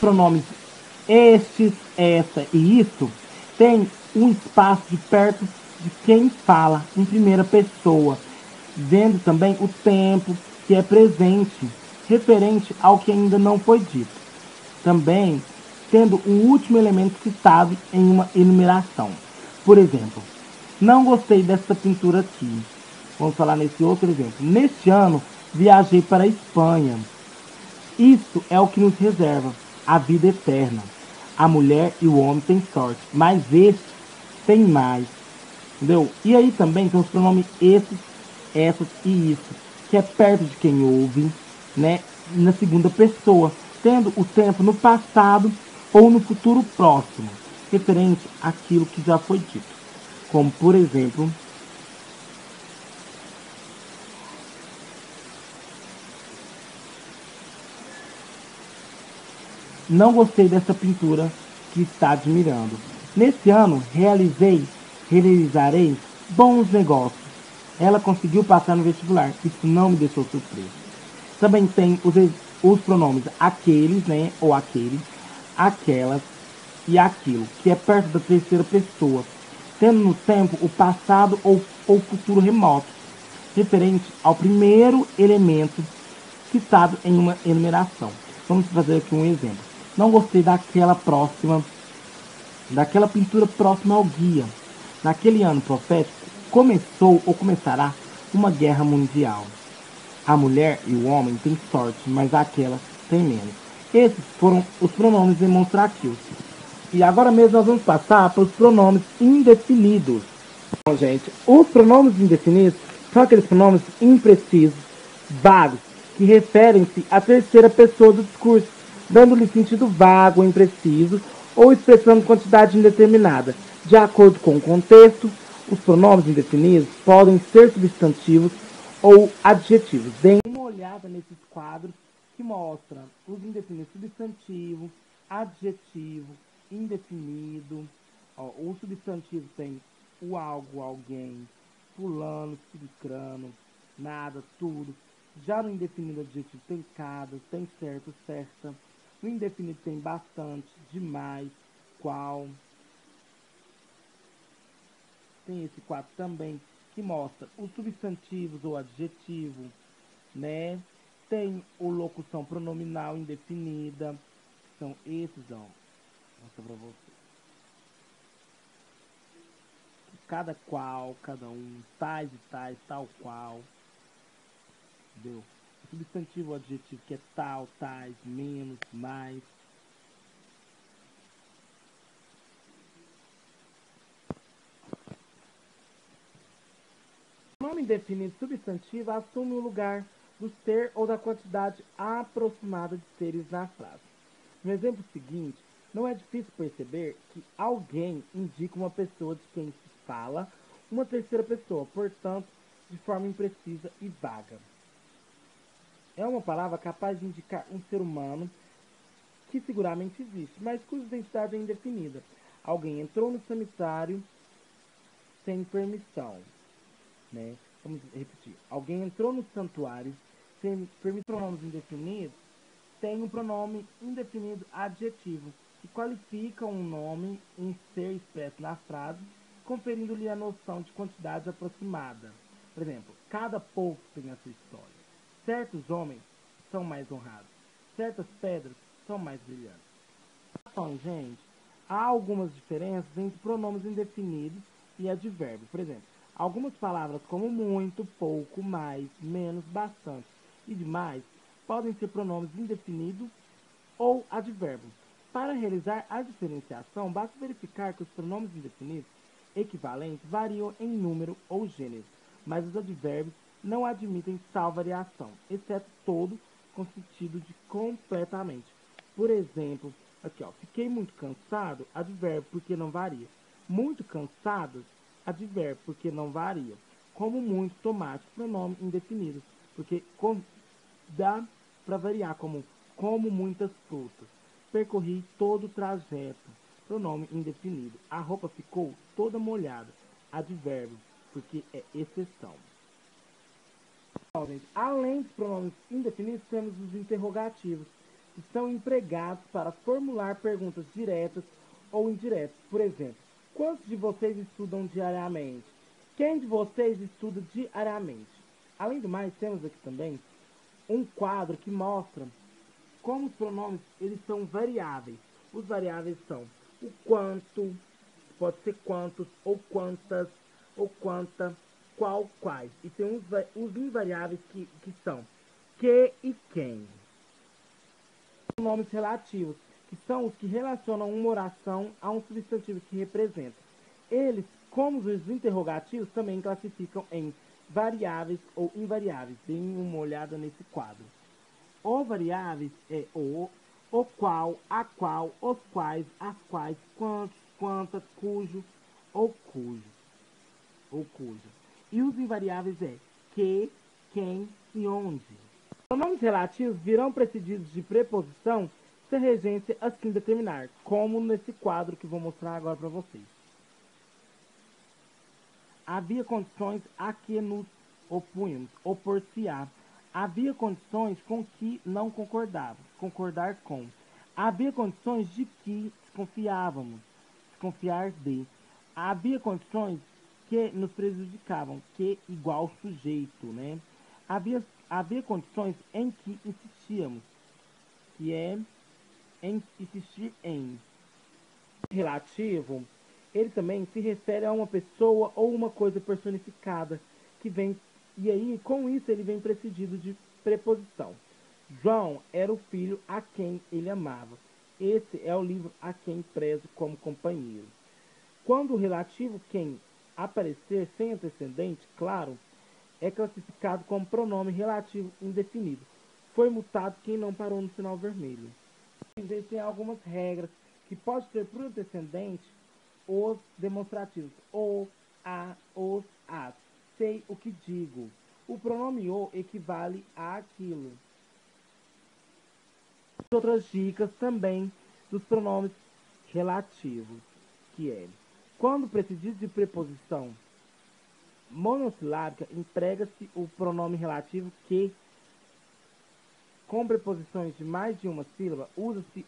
pronomes estes, essa e isso têm um espaço de perto de quem fala em primeira pessoa, vendo também o tempo que é presente, referente ao que ainda não foi dito. Também tendo o último elemento citado em uma enumeração. Por exemplo, não gostei dessa pintura aqui. Vamos falar nesse outro exemplo. Neste ano, viajei para a Espanha. Isso é o que nos reserva a vida eterna. A mulher e o homem têm sorte, mas este tem mais. Entendeu? E aí também tem os pronomes esses, essas e isso, que é perto de quem ouve, né? Na segunda pessoa, tendo o tempo no passado ou no futuro próximo, referente àquilo que já foi dito. Como, por exemplo, não gostei dessa pintura que está admirando. Nesse ano, realizarei bons negócios. Ela conseguiu passar no vestibular. Isso não me deixou surpreso. Também tem os pronomes aqueles, né, ou aquele, aquelas e aquilo, que é perto da terceira pessoa, tendo no tempo o passado ou futuro remoto, referente ao primeiro elemento citado em uma enumeração. Vamos fazer aqui um exemplo. Não gostei daquela pintura próxima ao guia. Naquele ano profético, começou ou começará uma guerra mundial. A mulher e o homem têm sorte, mas aquela tem menos. Esses foram os pronomes demonstrativos. E agora mesmo nós vamos passar para os pronomes indefinidos. Bom, gente, os pronomes indefinidos são aqueles pronomes imprecisos, vagos, que referem-se à terceira pessoa do discurso, dando-lhe sentido vago, impreciso ou expressando quantidade indeterminada. De acordo com o contexto, os pronomes indefinidos podem ser substantivos ou adjetivos. Deem uma olhada nesses quadros que mostram os indefinidos substantivo, adjetivo, indefinido. Ó, o substantivo tem o algo, alguém, fulano, cicrano, nada, tudo. Já no indefinido adjetivo tem cada, tem certo, certa. No indefinido tem bastante, demais, qual. Tem esse quadro também que mostra os substantivos ou adjetivos, né? Tem o locução pronominal indefinida, são esses, ó. Vou mostrar pra você. Cada qual, cada um, tais e tais, tal qual, entendeu? O substantivo ou adjetivo que é tal, tais, menos, mais. O nome indefinido substantivo assume o lugar do ser ou da quantidade aproximada de seres na frase. No exemplo seguinte, não é difícil perceber que alguém indica uma pessoa de quem se fala, uma terceira pessoa, portanto, de forma imprecisa e vaga. É uma palavra capaz de indicar um ser humano que seguramente existe, mas cuja identidade é indefinida. Alguém entrou no sanitário sem permissão, né? Vamos repetir. Alguém entrou no santuário sem permissão. Pronomes indefinidos tem um pronome indefinido adjetivo, que qualifica um nome, um ser expresso na frase, conferindo-lhe a noção de quantidade aproximada. Por exemplo, cada povo tem a sua história. Certos homens são mais honrados. Certas pedras são mais brilhantes. Então, gente, há algumas diferenças entre pronomes indefinidos e advérbios. Por exemplo, algumas palavras como muito, pouco, mais, menos, bastante e demais podem ser pronomes indefinidos ou advérbios. Para realizar a diferenciação, basta verificar que os pronomes indefinidos equivalentes variam em número ou gênero, mas os advérbios não admitem tal variação, exceto todo com sentido de completamente. Por exemplo, aqui ó, fiquei muito cansado, advérbio porque não varia. Muito cansados, advérbio porque não varia. Como muito tomate, pronome indefinido, porque dá para variar como muitas frutas. Percorri todo o trajeto, pronome indefinido. A roupa ficou toda molhada, advérbio, porque é exceção. Então, gente, além dos pronomes indefinidos, temos os interrogativos, que são empregados para formular perguntas diretas ou indiretas. Por exemplo, quantos de vocês estudam diariamente? Quem de vocês estuda diariamente? Além do mais, temos aqui também um quadro que mostra como os pronomes eles são variáveis. Os variáveis são o quanto, pode ser quantos, ou quantas, ou quanta, qual, quais. E tem os invariáveis que são que e quem. Pronomes relativos, que são os que relacionam uma oração a um substantivo que representa. Eles, como os interrogativos, também classificam em variáveis ou invariáveis. Deem uma olhada nesse quadro. Os variáveis é o qual, a qual, os quais, as quais, quantos, quantas, cujo ou cujo. Ou cujo. E os invariáveis é que, quem e onde. Pronomes relativos virão precedidos de preposição se a regência assim determinar, como nesse quadro que vou mostrar agora para vocês. Havia condições a que nos opunhamos, opor-se-á. Havia condições com que não concordávamos, concordar com. Havia condições de que desconfiávamos, desconfiar de. Havia condições que nos prejudicavam, que igual sujeito, né? Havia condições em que insistíamos, que é em insistir em. Relativo, ele também se refere a uma pessoa ou uma coisa personificada que vem, e aí com isso ele vem precedido de preposição. João era o filho a quem ele amava. Esse é o livro a quem prezo como companheiro. Quando o relativo quem aparecer sem antecedente, claro, é classificado como pronome relativo indefinido. Foi multado quem não parou no sinal vermelho. Existem algumas regras que pode ter por antecedente os demonstrativos o, a, os, as. Sei o que digo. O pronome o equivale a aquilo. Outras dicas também dos pronomes relativos, que é quando precedido de preposição monossilábica, emprega-se o pronome relativo que, com preposições de mais de uma sílaba, usa-se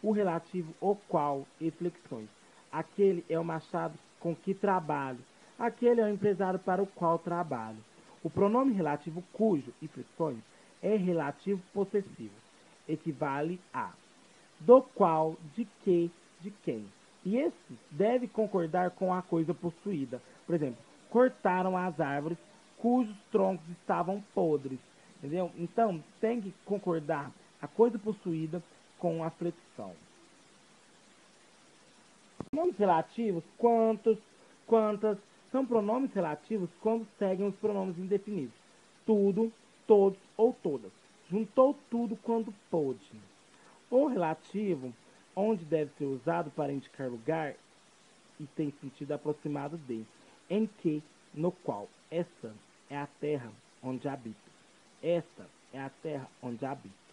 o relativo o qual e flexões. Aquele é o machado com que trabalho. Aquele é o empresário para o qual trabalho. O pronome relativo cujo e flexões é relativo possessivo. Equivale a do qual, de que, de quem. E esse deve concordar com a coisa possuída. Por exemplo, cortaram as árvores cujos troncos estavam podres. Entendeu? Então, tem que concordar a coisa possuída com a flexão. Pronomes relativos, quantos, quantas, são pronomes relativos quando seguem os pronomes indefinidos. Tudo, todos ou todas. Juntou tudo quando pôde. O relativo, onde deve ser usado para indicar lugar e tem sentido aproximado de, em que, no qual, essa é a terra onde habito. Esta é a terra onde habito.